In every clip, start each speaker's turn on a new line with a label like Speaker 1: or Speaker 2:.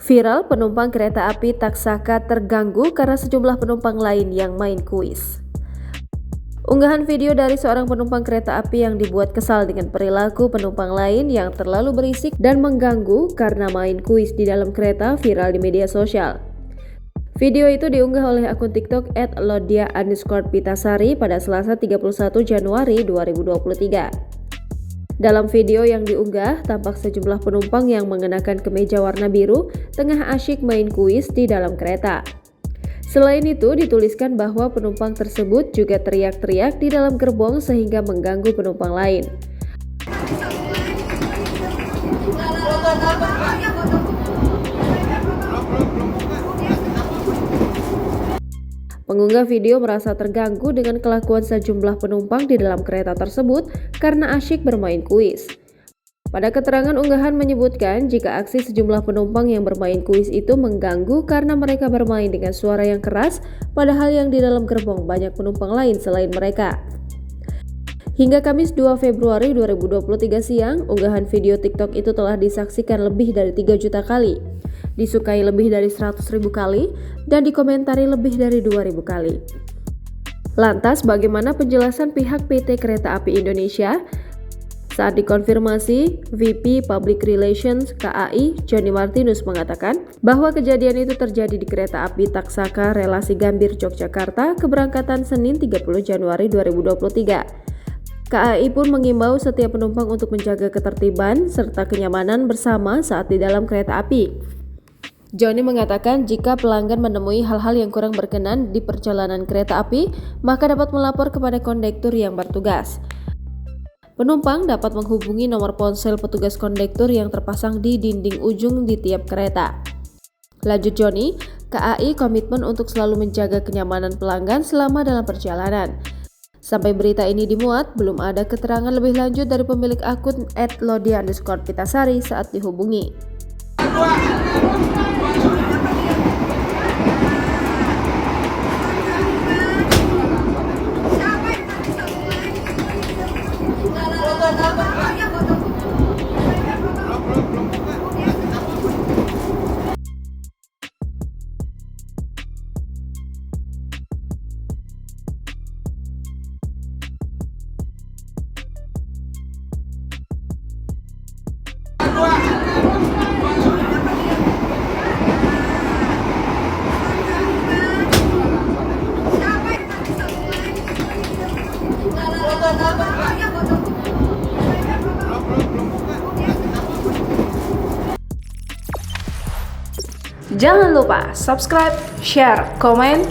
Speaker 1: Viral, penumpang kereta api Taksaka terganggu karena sejumlah penumpang lain yang main kuis. Unggahan video dari seorang penumpang kereta api yang dibuat kesal dengan perilaku penumpang lain yang terlalu berisik dan mengganggu karena main kuis di dalam kereta viral di media sosial. Video itu diunggah oleh akun TikTok @lodia_pitasari pada Selasa 31 Januari 2023. Dalam video yang diunggah, tampak sejumlah penumpang yang mengenakan kemeja warna biru tengah asyik main kuis di dalam kereta. Selain itu, dituliskan bahwa penumpang tersebut juga teriak-teriak di dalam gerbong sehingga mengganggu penumpang lain. Pengunggah video merasa terganggu dengan kelakuan sejumlah penumpang di dalam kereta tersebut karena asyik bermain kuis. Pada keterangan unggahan menyebutkan jika aksi sejumlah penumpang yang bermain kuis itu mengganggu karena mereka bermain dengan suara yang keras, padahal yang di dalam gerbong banyak penumpang lain selain mereka. Hingga Kamis 2 Februari 2023 siang, unggahan video TikTok itu telah disaksikan lebih dari 3 juta kali, disukai lebih dari 100.000 kali, dan dikomentari lebih dari 2.000 kali. Lantas, bagaimana penjelasan pihak PT Kereta Api Indonesia? Saat dikonfirmasi, VP Public Relations KAI, Johnny Martinus mengatakan bahwa kejadian itu terjadi di kereta api Taksaka relasi Gambir Yogyakarta keberangkatan Senin 30 Januari 2023. KAI pun mengimbau setiap penumpang untuk menjaga ketertiban serta kenyamanan bersama saat di dalam kereta api. Johnny mengatakan jika pelanggan menemui hal-hal yang kurang berkenan di perjalanan kereta api, maka dapat melapor kepada kondektur yang bertugas. Penumpang dapat menghubungi nomor ponsel petugas kondektur yang terpasang di dinding ujung di tiap kereta. Lanjut Johnny, KAI komitmen untuk selalu menjaga kenyamanan pelanggan selama dalam perjalanan. Sampai berita ini dimuat, belum ada keterangan lebih lanjut dari pemilik akun @lodia_pitasari saat dihubungi.
Speaker 2: Jangan lupa subscribe, share, komen,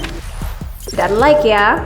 Speaker 2: dan like ya.